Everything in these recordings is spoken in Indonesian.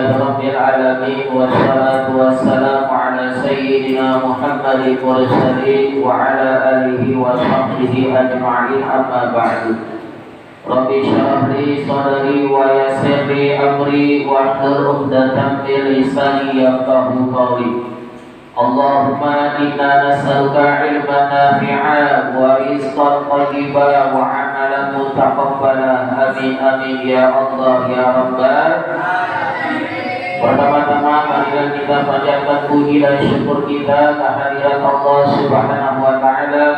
Rabbil Alamin. Wassalatu wassalamu ala Sayyidina Muhammadin mursalin wa ala alihi wa sahbihi ajma'in, amma ba'du. Rabbi shrah li sadri wa yassir li amri wahlul 'uqdatam min lisani yafqahu qawli. Allahumma inna nas'aluka ilman nafi'a wa rizqan thayyiban wa amalan mutaqabbala. Amin amin ya Allah ya Rabbal alamin. Pertama-tama marilah kita panjatkan puji dan syukur kita kehadirat Allah Subhanahu wa taala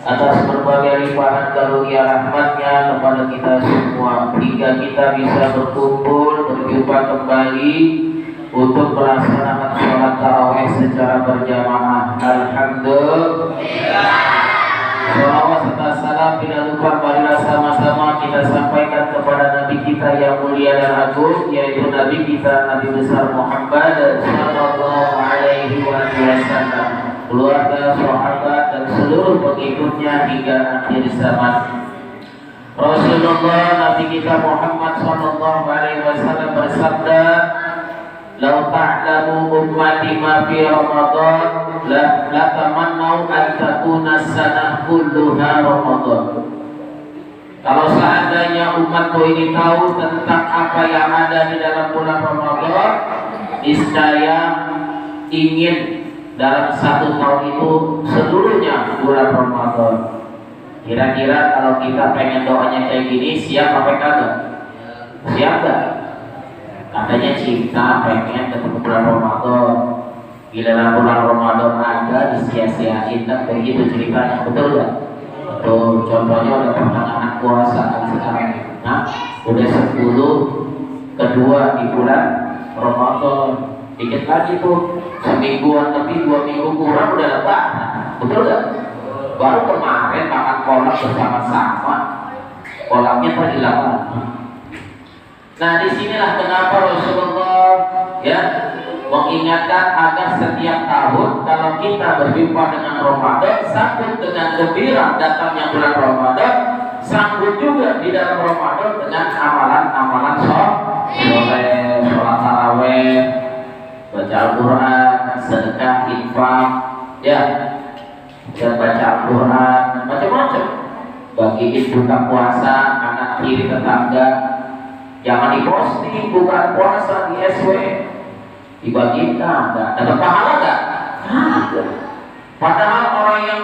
atas berbagai limpahan karunia rahmatnya kepada kita semua, hingga kita bisa berkumpul berjumpa kembali untuk melaksanakan sholat tarawih secara berjamaah. Alhamdulillah. Salawat serta salam tidak lupa marilah sama-sama kita sampaikan kepada Nabi kita yang mulia dan agung, yaitu Nabi kita Nabi besar Muhammad sallallahu alaihi wasallam, keluarga, sahabat dan seluruh pengikutnya hingga akhir zaman. Rasulullah Nabi kita Muhammad sallallahu alaihi wasallam bersabda, "Lau ta'lamu ummati ma fi Ramadan la tamannau an takuna sanah kulluha Ramadan." Kalau seandainya umatku ini tahu tentang apa yang ada di dalam bulan Ramadan, niscaya ingin dalam satu tahun itu seluruhnya bulan Ramadan. Kira-kira kalau kita pengen doanya kayak gini, siap apa kagak? Siap gak? Katanya cinta pengen ketemu bulan Ramadan, giliran bulan Ramadan ada disia-siain, kan begitu ceritanya, betul gak? Betul. Contohnya udah pertengahan puasa kan sekarang, nah udah 10 kedua di bulan Ramadan, dikit lagi tuh semingguan lebih, 2 minggu kurang udah lebaran, betul gak? Baru kemarin makan kolak bersama-sama, kolaknya terhilang. Nah, disinilah kenapa Rasulullah mengingatkan agar setiap tahun kalau kita berjumpa dengan Ramadan, sambut dengan gembira datangnya bulan Ramadan, sambut juga di dalam Ramadan dengan amalan-amalan sholat tarawih, baca Al-Quran, sedekah, infak, dan baca Al-Quran, macam-macam. Bagiin buka puasa, anak kiri tetangga. Jangan diposting bukan puasa di SW, dibagikan, dapat pahala gak? Padahal orang yang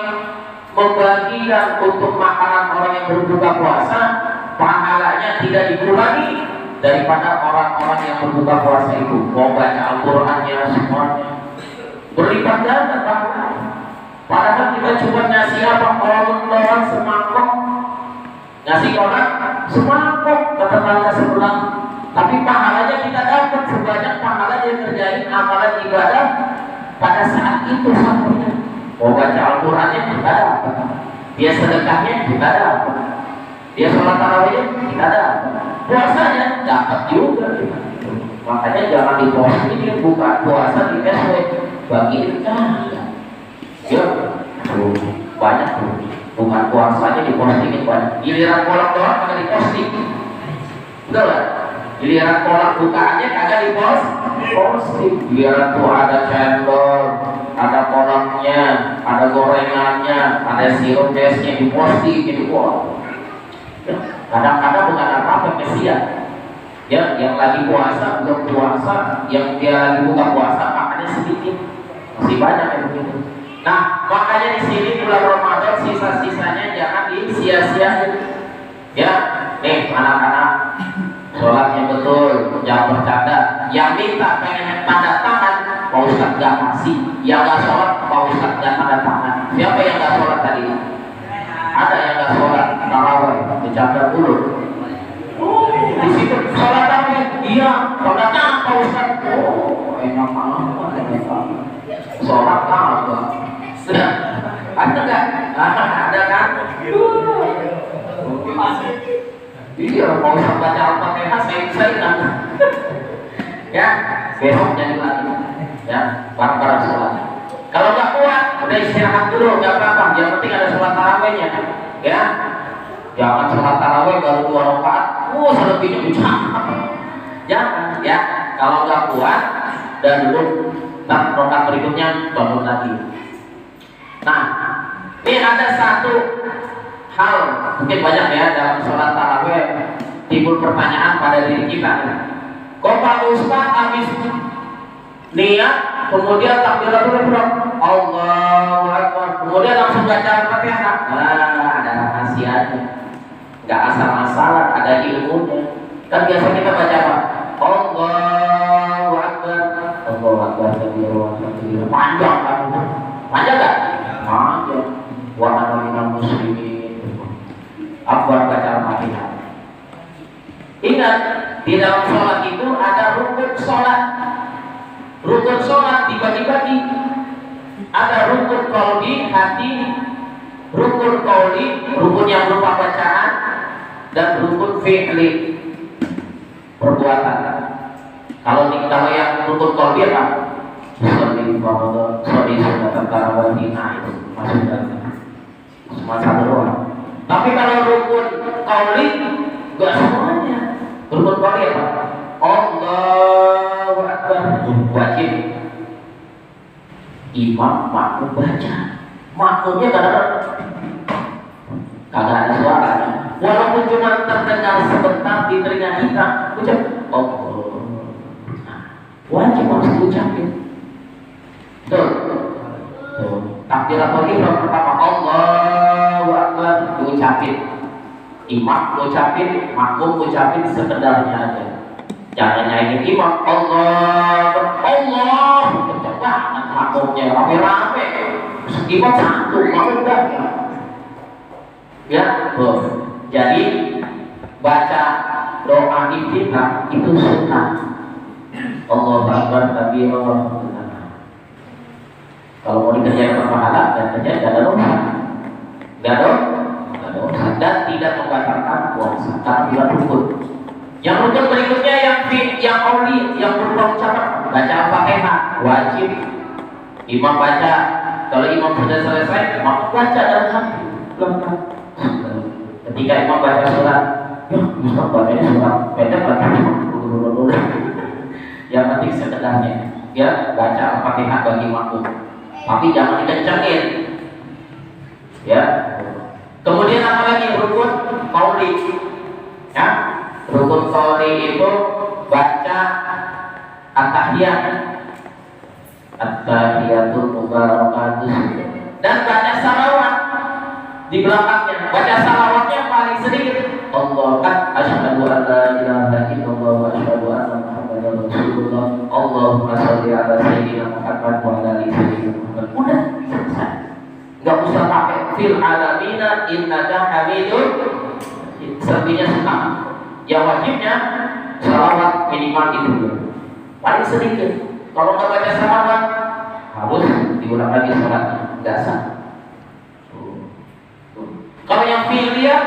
membagikan untuk makanan orang yang berbuka puasa, pahalanya tidak dikurangi daripada orang-orang yang berbuka puasa itu. Mau baca Al-Qurannya semuanya berlipat ganda pahalanya. Padahal kita cuma ngasih apa? Orang semangkok, ngasih orang semangkok ke tetangga sebelah, tapi pahalanya kita dapat sebanyak pahala yang terjadi amalan ibadah pada saat itu samanya. Mau baca Al-Qurannya kita dapat, dia sedekahnya kita dapat, dia sholat tarawihnya kita dapat, puasanya dapat juga. Makanya jangan diposting buka puasa di SW, bagiin ya banyak tuh. Bukan puasanya dipostingin banyak, giliran kolak doang kagak diposting, betul gak? Giliran kolak bukaannya kagak diposting. Giliran tuh ada cendol, ada kolaknya, ada gorengannya, ada sirup esnya diposting gitu. Kadang-kadang bukan apa-apa kesian yang lagi puasa, belum puasa, yang dia lagi buka puasa makannya sedikit, masih banyak yang begitu. Nah, makanya di sini bulan Ramadan sisa-sisanya jangan disia-siain. Ya, nih anak-anak, sholatnya betul, jangan bercanda. Yang minta pengen tanda tangan, Pak Ustadz gak kasih. Yang gak sholat, Pak Ustadz gak tanda tangan. Siapa yang gak sholat tadi? Ada yang gak sholat, tarawih, bercanda dulu. Di situ sholat tarawih, iya, tanda tangan Pak Ustadz. Oh, enak banget. Sholat apa? Ada nggak? Ada kan? Iya, mau baca Al-Fatihah saya ya, besok jadi lagi. Ya, bareng-bareng sholat. Kalau nggak kuat, udah istirahat dulu, nggak apa-apa. Yang penting ada sholat tarawihnya, ya. Jangan sholat tarawih baru 2 rakaat, selebihnya bicara. Jangan, ya. Kalau nggak kuat dan duduk, nah rakaat berikutnya bangun lagi. Nah, ini ada satu hal, mungkin banyak ya dalam sholat tarawih timbul pertanyaan pada diri kita. Kok Pak Ustaz habis niat, kemudian takbiratul ihram, Allahu Akbar, kemudian langsung baca Al-Fatihah? Nah, ada rahasianya. Nggak asal-asalan, ada ilmunya. Kan biasa kita baca apa? Allahu Akbar, Allahu Akbar, panjang kan? Panjang nggak? Panjang. Wa ana minal muslimin. Akbar baca Al-Fatihah. Ingat, di dalam sholat itu ada rukun sholat. Rukun sholat dibagi-bagi. Ada rukun qauli hati, rukun qauli, rukun yang berupa bacaan, dan rukun fi'li, perbuatan. Kalau yang rukun qauli apa? Sholli fardhu, sholli sunatan tarawih, itu maksudnya cuma satu doang. Tapi kalau rukun qauli enggak semuanya. Rukun qauli apa? Allahu Akbar, wajib imam makmum baca. Makmumnya kagak ada suaranya, walaupun cuma terdengar sebentar di telinga kita, ucap Allah, wajib harus diucapin. Tuh, takbiratul ihram pertama Allahu Akbar diucapin, imam ucapin, makmum ucapin sekedarnya aja. Jangan nyanyiin imam Allah, Allah, kenceng banget makmumnya rame-rame. Imam satu, makmum banyak. Ya, jadi baca doa iftitah itu sunnah. Allahu Akbar kabira. Kalau mau dikerjakan berpahala dan kerja tidak ada dosa, dan tidak membatalkan puasa karena bulan rukun. Yang rukun berikutnya yang qauli, yang berupa ucapan, baca Al-Fatihah wajib. Imam baca, kalau imam sudah selesai, makmum baca dalam hati. Ketika imam baca surat, ya Ustaz bacanya surat pendek lagi. Yang penting sekedarnya, ya baca Al-Fatihah bagi makmum. Tapi jangan dikencengin. Ya. Kemudian apa lagi? Rukun qauli. Ya. Rukun qauli itu baca at-tahiyat. At-tahiyatul mubarakatuh. Dan baca salawat di belakangnya. Baca salawatnya paling sedikit. Allah kan asyhadu an la ilaha illallah wa asyhadu anna Muhammadar Rasulullah. Allahumma shalli ala sayyidina Muhammad wa ala ali sayyidina Muhammad. Udah selesai. Enggak usah pakai fil alamina innaka hamidun. Selebihnya sunnah. Yang wajibnya salawat minimal itu paling sedikit. Kalau nggak baca salawat harus diulang lagi salatnya, nggak sah. Kalau yang fi'liyah,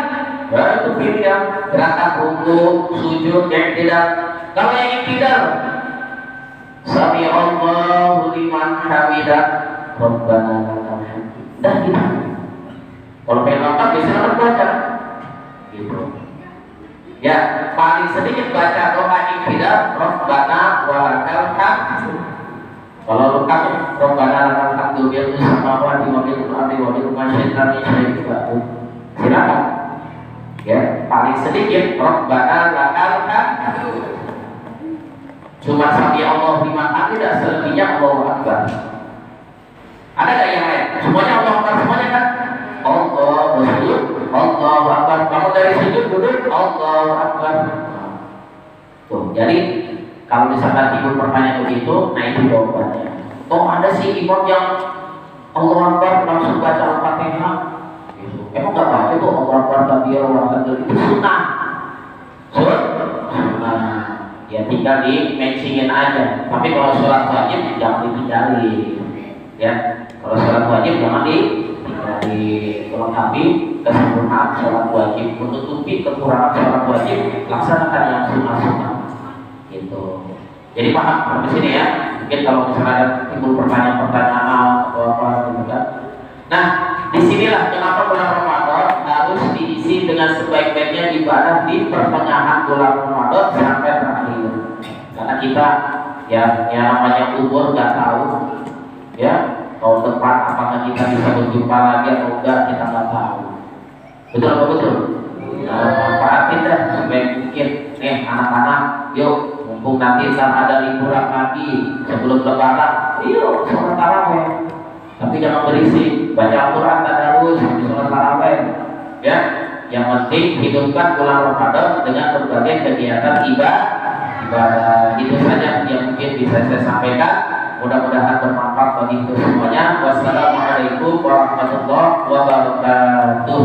ya itu fi'liyah, gerakan rukuk, sujud, i'tidal. Kalau yang i'tidal, sami Allahu liman hamidah, Rabbana lakal hamd. Dah gitu. Kalau pengen lengkap biasanya baca gitu. Ya, paling sedikit baca doa i'tidal, Rabbana wa lakal hamd. Kalau lengkap, Rabbana lakal hamdu bil samawati wa bil ardi wa bil masyaitan syai'in ba'du. Silakan. Ya, paling sedikit Rabbana lakal hamdu. Cuma sami Allah liman hamidah, selebihnya Allahu Akbar. Ada enggak yang lain? Semuanya Allahu Akbar semuanya kan? Allahu sujud, Allahu Akbar. Bangun dari sujud duduk, Allahu Akbar. Tuh, jadi kalau misalkan ibu pertanyaan begitu, nah itu jawabannya. Oh, ada sih imam yang Allahu Akbar langsung baca Al-Fatihah. Emang nggak baca tuh Allahu Akbar kabir wa itu sunnah. Sunnah. Ya tinggal di mentionin aja. Tapi kalau sholat wajib jangan ditinggali. Ya, kalau sholat wajib jangan ditinggali. Melengkapi kesempurnaan sholat wajib, menutupi kekurangan sholat wajib, laksanakan yang sunnah-sunnah. Gitu. Jadi paham sampai sini ya. Mungkin kalau misalnya ada timbul pertanyaan atau apa gitu kan. Nah, disinilah kenapa bulan Ramadan harus diisi dengan sebaik-baiknya ibadah di pertengahan bulan Ramadan sampai terakhir. Karena kita yang namanya umur nggak tahu, ya tahun depan apakah kita bisa berjumpa lagi atau enggak kita nggak tahu. Betul apa betul? Nah, manfaatin dah sebaik mungkin. Nih anak-anak, yuk mumpung nanti ada liburan lagi sebelum lebaran, yuk sholat taraweh. Tapi jangan berisik, baca Al-Quran tadarus sambil sholat taraweh. Ya, yang penting hidupkan bulan Ramadan dengan berbagai kegiatan ibadah. Itu saja yang mungkin bisa saya sampaikan. Mudah-mudahan bermanfaat bagi kita semuanya. Wassalamualaikum warahmatullahi wabarakatuh.